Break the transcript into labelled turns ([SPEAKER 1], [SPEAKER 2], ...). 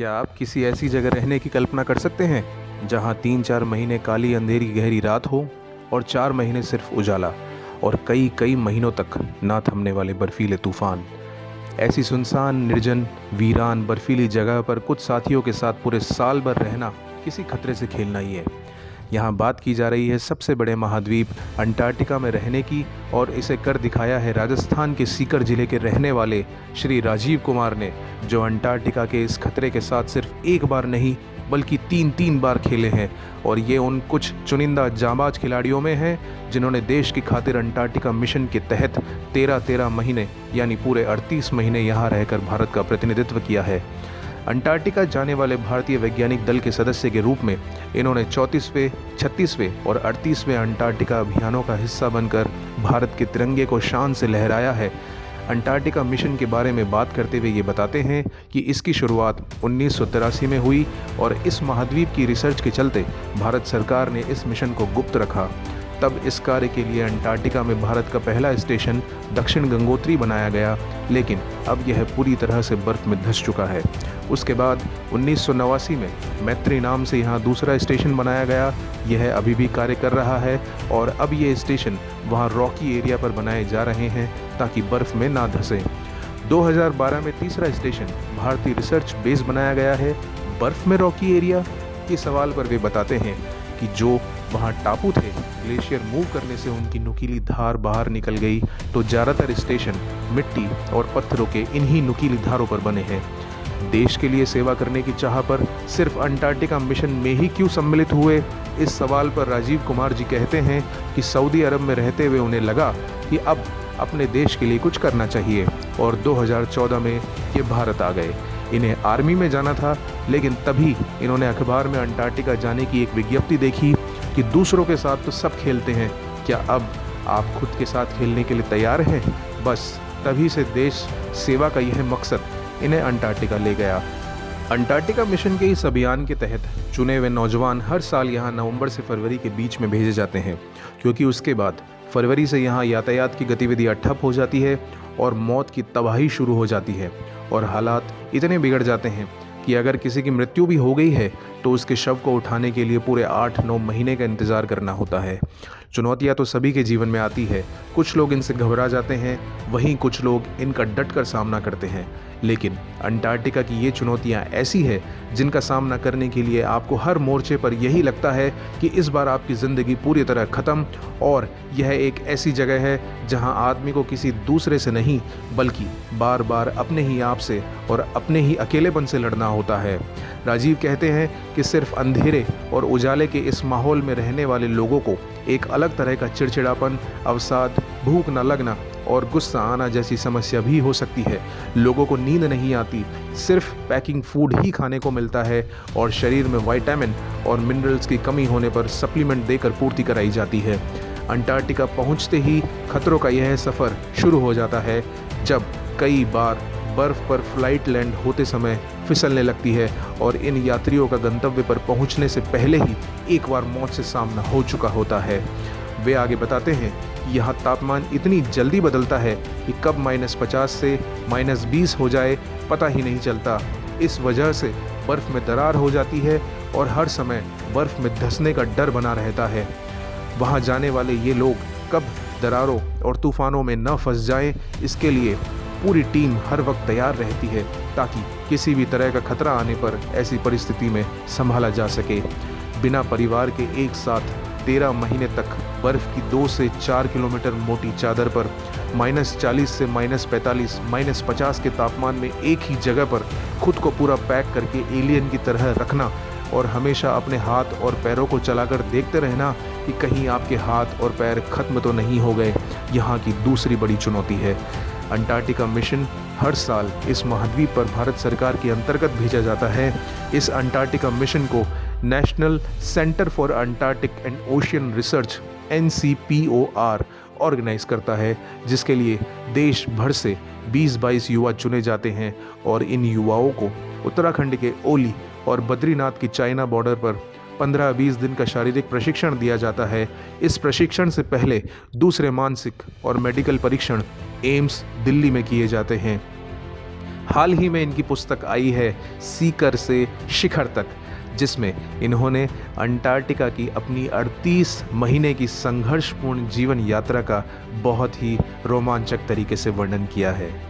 [SPEAKER 1] क्या आप किसी ऐसी जगह रहने की कल्पना कर सकते हैं जहां 3-4 महीने काली अंधेरी गहरी रात हो और 4 महीने सिर्फ उजाला और कई कई महीनों तक ना थमने वाले बर्फीले तूफान। ऐसी सुनसान, निर्जन, वीरान बर्फीली जगह पर कुछ साथियों के साथ पूरे साल भर रहना किसी खतरे से खेलना ही है। यहाँ बात की जा रही है सबसे बड़े महाद्वीप अंटार्कटिका में रहने की, और इसे कर दिखाया है राजस्थान के सीकर जिले के रहने वाले श्री राजीव कुमार ने, जो अंटार्कटिका के इस खतरे के साथ सिर्फ एक बार नहीं बल्कि 3 बार खेले हैं। और ये उन कुछ चुनिंदा जांबाज खिलाड़ियों में हैं जिन्होंने देश की खातिर अंटार्कटिका मिशन के तहत 13 महीने यानी पूरे 38 महीने यहाँ रहकर भारत का प्रतिनिधित्व किया है। अंटार्कटिका जाने वाले भारतीय वैज्ञानिक दल के सदस्य के रूप में इन्होंने 34वें, 36वें और 38वें अंटार्कटिका अभियानों का हिस्सा बनकर भारत के तिरंगे को शान से लहराया है। अंटार्कटिका मिशन के बारे में बात करते हुए ये बताते हैं कि इसकी शुरुआत 1983 में हुई और इस महाद्वीप की रिसर्च के चलते भारत सरकार ने इस मिशन को गुप्त रखा। तब इस कार्य के लिए अंटार्कटिका में भारत का पहला स्टेशन दक्षिण गंगोत्री बनाया गया, लेकिन अब यह पूरी तरह से बर्फ में धंस चुका है। उसके बाद 1989 में मैत्री नाम से यहाँ दूसरा स्टेशन बनाया गया। यह अभी भी कार्य कर रहा है और अब ये स्टेशन वहाँ रॉकी एरिया पर बनाए जा रहे हैं ताकि बर्फ में ना धंसे। 2012 में तीसरा स्टेशन भारतीय रिसर्च बेस बनाया गया है। बर्फ में रॉकी एरिया के सवाल पर वे बताते हैं कि जो वहाँ टापू थे, ग्लेशियर मूव करने से उनकी नुकीली धार बाहर निकल गई, तो ज़्यादातर स्टेशन मिट्टी और पत्थरों के इन्हीं नुकीली धारों पर बने हैं। देश के लिए सेवा करने की चाह पर सिर्फ अंटार्कटिका मिशन में ही क्यों सम्मिलित हुए, इस सवाल पर राजीव कुमार जी कहते हैं कि सऊदी अरब में रहते हुए उन्हें लगा कि अब अपने देश के लिए कुछ करना चाहिए, और 2014 में ये भारत आ गए। इन्हें आर्मी में जाना था, लेकिन तभी इन्होंने अखबार में अंटार्कटिका जाने की एक विज्ञप्ति देखी कि दूसरों के साथ तो सब खेलते हैं, क्या अब आप खुद के साथ खेलने के लिए तैयार हैं? बस तभी से देश सेवा का यह मकसद इन्हें अंटार्कटिका ले गया। अंटार्कटिका मिशन के इस अभियान के तहत चुने हुए नौजवान हर साल यहाँ नवंबर से फरवरी के बीच में भेजे जाते हैं, क्योंकि उसके बाद फरवरी से यहाँ यातायात की गतिविधियाँ ठप हो जाती है और मौत की तबाही शुरू हो जाती है, और हालात इतने बिगड़ जाते हैं कि अगर किसी की मृत्यु भी हो गई है तो उसके शव को उठाने के लिए पूरे 8-9 महीने का इंतज़ार करना होता है। चुनौतियाँ तो सभी के जीवन में आती है। कुछ लोग इनसे घबरा जाते हैं, वहीं कुछ लोग इनका डटकर सामना करते हैं। लेकिन अंटार्कटिका की ये चुनौतियाँ ऐसी है जिनका सामना करने के लिए आपको हर मोर्चे पर यही लगता है कि इस बार आपकी ज़िंदगी पूरी तरह ख़त्म, और यह एक ऐसी जगह है जहां आदमी को किसी दूसरे से नहीं बल्कि बार बार अपने ही आप से और अपने ही अकेलेपन से लड़ना होता है। राजीव कहते हैं कि सिर्फ अंधेरे और उजाले के इस माहौल में रहने वाले लोगों को एक अलग तरह का चिड़चिड़ापन, अवसाद, भूख न लगना और गुस्सा आना जैसी समस्या भी हो सकती है। लोगों को नींद नहीं आती, सिर्फ पैकिंग फूड ही खाने को मिलता है, और शरीर में विटामिन और मिनरल्स की कमी होने पर सप्लीमेंट देकर पूर्ति कराई जाती है। अंटार्कटिका पहुंचते ही खतरों का यह सफ़र शुरू हो जाता है, जब कई बार बर्फ़ पर फ्लाइट लैंड होते समय फिसलने लगती है, और इन यात्रियों का गंतव्य पर पहुंचने से पहले ही एक बार मौत से सामना हो चुका होता है। वे आगे बताते हैं कि यहाँ तापमान इतनी जल्दी बदलता है कि कब -50 से -20 हो जाए पता ही नहीं चलता। इस वजह से बर्फ़ में दरार हो जाती है और हर समय बर्फ़ में धंसने का डर बना रहता है। वहाँ जाने वाले ये लोग कब दरारों और तूफ़ानों में न फंस जाएं, इसके लिए पूरी टीम हर वक्त तैयार रहती है ताकि किसी भी तरह का खतरा आने पर ऐसी परिस्थिति में संभाला जा सके। बिना परिवार के एक साथ 13 महीने तक बर्फ़ की 2 से 4 किलोमीटर मोटी चादर पर -40 से -45, -50 के तापमान में एक ही जगह पर खुद को पूरा पैक करके एलियन की तरह रखना, और हमेशा अपने हाथ और पैरों को चलाकर देखते रहना कि कहीं आपके हाथ और पैर खत्म तो नहीं हो गए, यहाँ की दूसरी बड़ी चुनौती है। अंटार्कटिका मिशन हर साल इस महाद्वीप पर भारत सरकार के अंतर्गत भेजा जाता है। इस अंटार्कटिका मिशन को National Centre for Antarctic and Ocean Research NCPOR organize करता है, जिसके लिए देश भर से 20-22 युवा चुने जाते हैं, और इन युवाओं को उत्तराखंड के ओली और बद्रीनाथ की चाइना बॉर्डर पर 15-20 दिन का शारीरिक प्रशिक्षण दिया जाता है। इस प्रशिक्षण से पहले दूसरे मानसिक और मेडिकल परीक्षण एम्स दिल्ली में किए जाते हैं। हाल ही में इनकी पुस्तक आई है सीकर से शिखर तक, जिसमें इन्होंने अंटार्कटिका की अपनी 38 महीने की संघर्षपूर्ण जीवन यात्रा का बहुत ही रोमांचक तरीके से वर्णन किया है।